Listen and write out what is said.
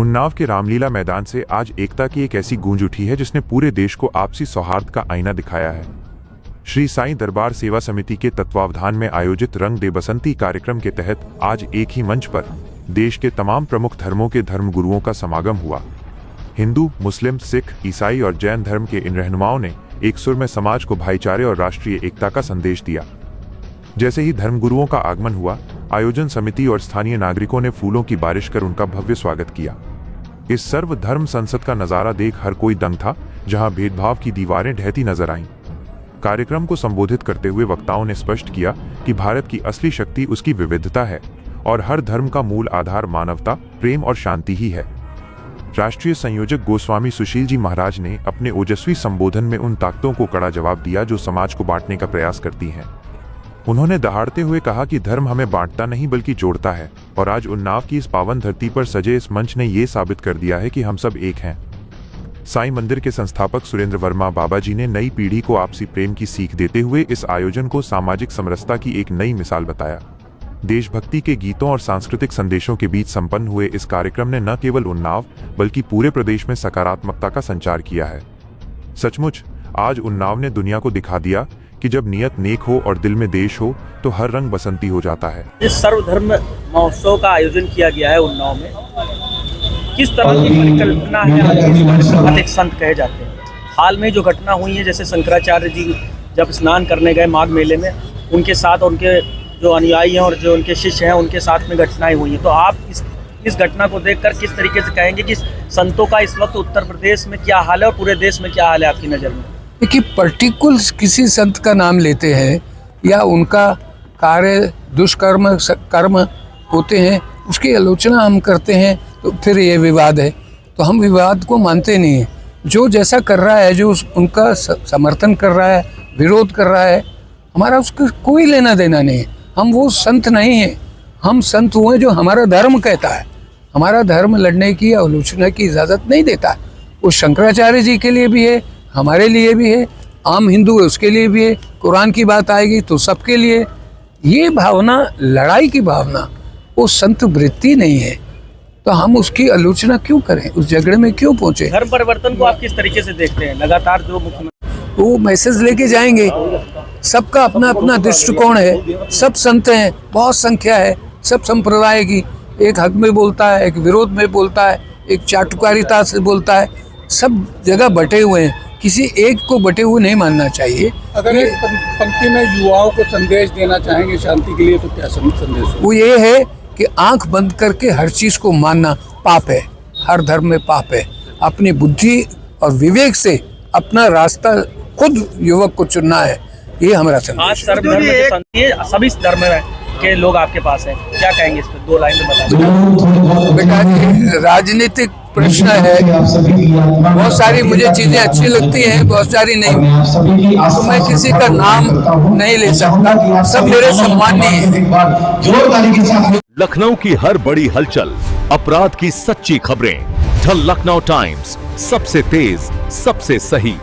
उन्नाव के रामलीला मैदान से आज एकता की एक ऐसी गूंज उठी है जिसने पूरे देश को आपसी सौहार्द का आईना दिखाया है। श्री साईं दरबार सेवा समिति के तत्वावधान में आयोजित रंग दे बसंती कार्यक्रम के तहत आज एक ही मंच पर देश के तमाम प्रमुख धर्मों के धर्मगुरुओं का समागम हुआ। हिंदू, मुस्लिम, सिख, ईसाई और जैन धर्म के इन रहनुमाओं ने एक सुर में समाज को भाईचारे और राष्ट्रीय एकता का संदेश दिया। जैसे ही धर्मगुरुओं का आगमन हुआ, आयोजन समिति और स्थानीय नागरिकों ने फूलों की बारिश कर उनका भव्य स्वागत किया। इस सर्वधर्म संसद का नजारा देख हर कोई दंग था, जहां भेदभाव की दीवारें ढहती नजर आईं। कार्यक्रम को संबोधित करते हुए वक्ताओं ने स्पष्ट किया कि भारत की असली शक्ति उसकी विविधता है और हर धर्म का मूल आधार मानवता, प्रेम और शांति ही है। राष्ट्रीय संयोजक गोस्वामी सुशील जी महाराज ने अपने ओजस्वी संबोधन में उन ताकतों को कड़ा जवाब दिया जो समाज को बांटने का प्रयास करती हैं। उन्होंने दहाड़ते हुए कहा कि धर्म हमें बांटता नहीं बल्कि जोड़ता है, और आज उन्नाव की इस पावन धरती पर सजे इस मंच ने ये साबित कर दिया है कि हम सब एक हैं। साईं मंदिर के संस्थापक सुरेंद्र वर्मा बाबा जी ने नई पीढ़ी को आपसी प्रेम की सीख देते हुए इस आयोजन को सामाजिक समरसता की एक नई मिसाल बताया। देशभक्ति के गीतों और सांस्कृतिक संदेशों के बीच संपन्न हुए इस कार्यक्रम ने न केवल उन्नाव बल्कि पूरे प्रदेश में सकारात्मकता का संचार किया है। सचमुच आज उन्नाव ने दुनिया को दिखा दिया कि जब नियत नेक हो और दिल में देश हो तो हर रंग बसंती हो जाता है। इस सर्वधर्म महोत्सव का आयोजन किया गया है उन्नाव में। किस तरह की परिकल्पना है? एक संत कहे जाते हैं। हाल में जो घटना हुई है, जैसे शंकराचार्य जी जब स्नान करने गए माघ मेले में, उनके साथ उनके जो अनुयायी हैं और जो उनके शिष्य हैं उनके साथ में घटनाएं हुई हैं, तो आप इस घटना को देखकर किस तरीके से कहेंगे कि संतों का इस वक्त उत्तर प्रदेश में क्या हाल है और पूरे देश में क्या हाल है आपकी नज़र में? देखिए, पर्टिकुलर किसी संत का नाम लेते हैं या उनका कार्य दुष्कर्म कर्म होते हैं, उसकी आलोचना हम करते हैं, तो फिर ये विवाद है। तो हम विवाद को मानते नहीं हैं। जो जैसा कर रहा है, जो उनका समर्थन कर रहा है, विरोध कर रहा है, हमारा उसका कोई लेना देना नहीं है। हम वो संत नहीं हैं। हम संत हुए जो हमारा धर्म कहता है। हमारा धर्म लड़ने की आलोचना की इजाज़त नहीं देता। वो शंकराचार्य जी के लिए भी है, हमारे लिए भी है, आम हिंदू है उसके लिए भी है। कुरान की बात आएगी तो सबके लिए। ये भावना, लड़ाई की भावना, वो संत वृत्ति नहीं है। तो हम उसकी आलोचना क्यों करें, उस झगड़े में क्यों पहुंचे? धर्म परिवर्तन को आप किस तरीके से देखते हैं? लगातार जो मुख्यमंत्री वो मैसेज लेके जाएंगे। सबका अपना अपना दृष्टिकोण है। सब संत हैं, बहुत संख्या है, सब संप्रदाय की। एक हक में बोलता है, एक विरोध में बोलता है, एक चाटुकारिता से बोलता है। सब जगह बटे हुए हैं। किसी एक को बटे हुए नहीं मानना चाहिए। अगर इस पंक्ति में युवाओं को संदेश देना चाहेंगे शांति के लिए, तो क्या संदेश? वो ये है कि आंख बंद करके हर चीज को मानना पाप है। हर धर्म में पाप है। अपनी बुद्धि और विवेक से अपना रास्ता खुद युवक को चुनना है। ये हमारा संदेश है। सभी धर्म के लोग आपके पास हैं, क्या कहेंगे इस पर? 2 लाइन में बताइए। बेटा जी, राजनीतिक प्रश्न है। बहुत सारी मुझे चीजें अच्छी लगती हैं, बहुत सारी नहीं। तो मैं किसी का नाम नहीं ले सकता। सब मेरे सम्मानीय हैं। लखनऊ की हर बड़ी हलचल, अपराध की सच्ची खबरें, द लखनऊ टाइम्स, सबसे तेज, सबसे सही।